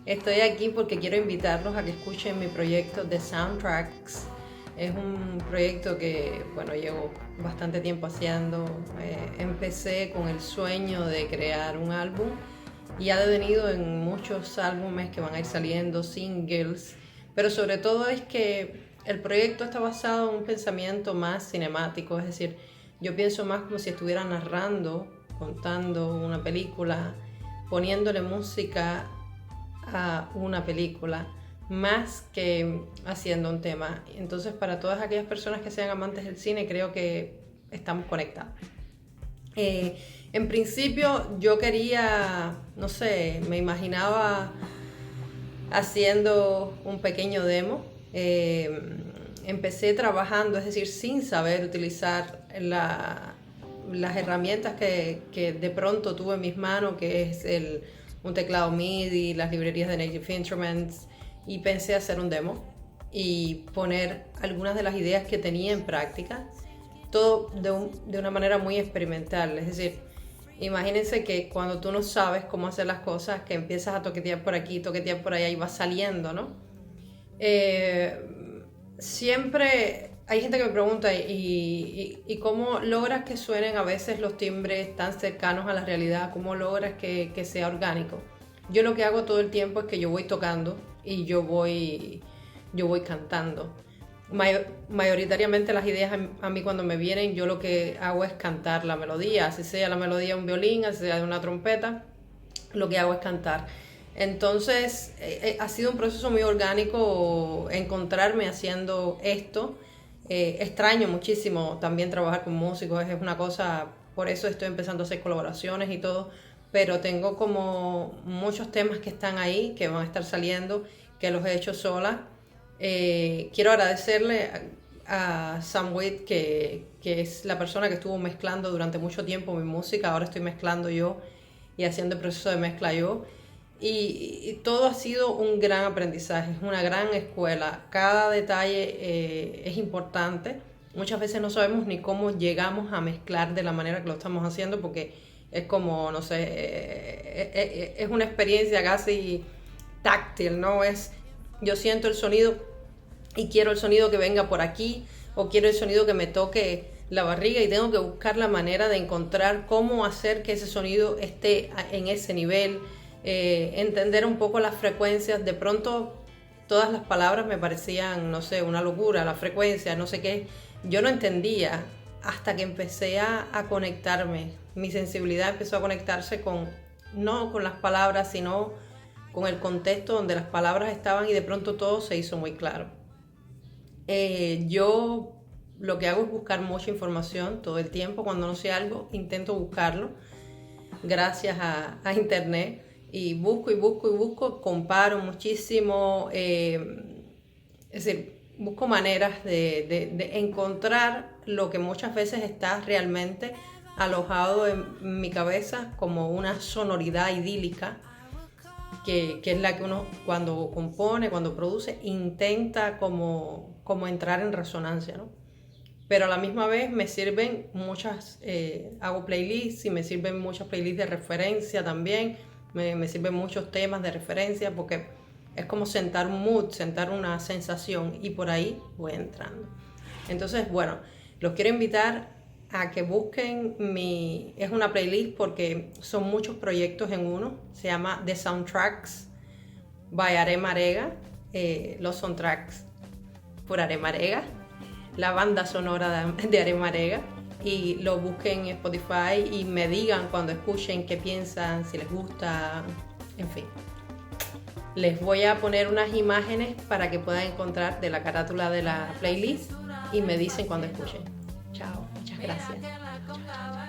Estoy aquí porque quiero invitarlos a que escuchen mi proyecto de Soundtracks. Es un proyecto que, bueno, llevo bastante tiempo haciendo. Empecé con el sueño de crear un álbum y ha devenido en muchos álbumes que van a ir saliendo, singles, pero sobre todo es que el proyecto está basado en un pensamiento más cinemático, es decir, yo pienso más como si estuviera narrando, contando una película, poniéndole música a una película, más que haciendo un tema. Entonces, para todas aquellas personas que sean amantes del cine, creo que estamos conectados. En principio yo quería, no sé, me imaginaba haciendo un pequeño demo. Empecé trabajando, es decir, sin saber utilizar las herramientas que de pronto tuve en mis manos, que es un teclado MIDI, las librerías de Native Instruments, y pensé hacer un demo y poner algunas de las ideas que tenía en práctica, todo de una manera muy experimental. Es decir, imagínense que cuando tú no sabes cómo hacer las cosas, que empiezas a toquetear por aquí, toquetear por allá y vas saliendo, ¿no? Siempre hay gente que me pregunta, ¿y cómo logras que suenen a veces los timbres tan cercanos a la realidad? ¿Cómo logras que sea orgánico? Yo lo que hago todo el tiempo es que yo voy tocando y yo voy cantando. Mayoritariamente las ideas a mí cuando me vienen, yo lo que hago es cantar la melodía, así sea la melodía de un violín, así sea de una trompeta, lo que hago es cantar. Entonces ha sido un proceso muy orgánico encontrarme haciendo esto. Extraño muchísimo también trabajar con músicos, es una cosa, por eso estoy empezando a hacer colaboraciones y todo, pero tengo como muchos temas que están ahí, que van a estar saliendo, que los he hecho sola. Quiero agradecerle a Sam Witt, que es la persona que estuvo mezclando durante mucho tiempo mi música. Ahora estoy mezclando yo y haciendo el proceso de mezcla yo. Y todo ha sido un gran aprendizaje, es una gran escuela. Cada detalle es importante. Muchas veces no sabemos ni cómo llegamos a mezclar de la manera que lo estamos haciendo, porque es como, no sé, es una experiencia casi táctil, ¿no? Yo siento el sonido y quiero el sonido que venga por aquí, o quiero el sonido que me toque la barriga, y tengo que buscar la manera de encontrar cómo hacer que ese sonido esté en ese nivel. Entender un poco las frecuencias. De pronto todas las palabras me parecían, no sé, una locura, la frecuencia, no sé qué. Yo no entendía hasta que empecé a conectarme. Mi sensibilidad empezó a conectarse no con las palabras, sino con el contexto donde las palabras estaban, y de pronto todo se hizo muy claro. Yo lo que hago es buscar mucha información todo el tiempo. Cuando no sé algo, intento buscarlo gracias a internet, y busco, comparo muchísimo. Es decir, busco maneras de encontrar lo que muchas veces está realmente alojado en mi cabeza como una sonoridad idílica, que es la que uno cuando compone, cuando produce, intenta como entrar en resonancia, ¿no? Pero a la misma vez me sirven hago playlists, y me sirven muchas playlists de referencia también, me sirven muchos temas de referencia, porque es como sentar un mood, sentar una sensación, y por ahí voy entrando. Entonces, bueno, los quiero invitar a que busquen es una playlist porque son muchos proyectos en uno. Se llama The Soundtracks by Are Marega, los soundtracks por Are Marega, la banda sonora de Are Marega. Y lo busquen en Spotify y me digan cuando escuchen qué piensan, si les gusta, en fin. Les voy a poner unas imágenes para que puedan encontrar de la carátula de la playlist, y me dicen cuando escuchen. Chao, muchas gracias. Chao.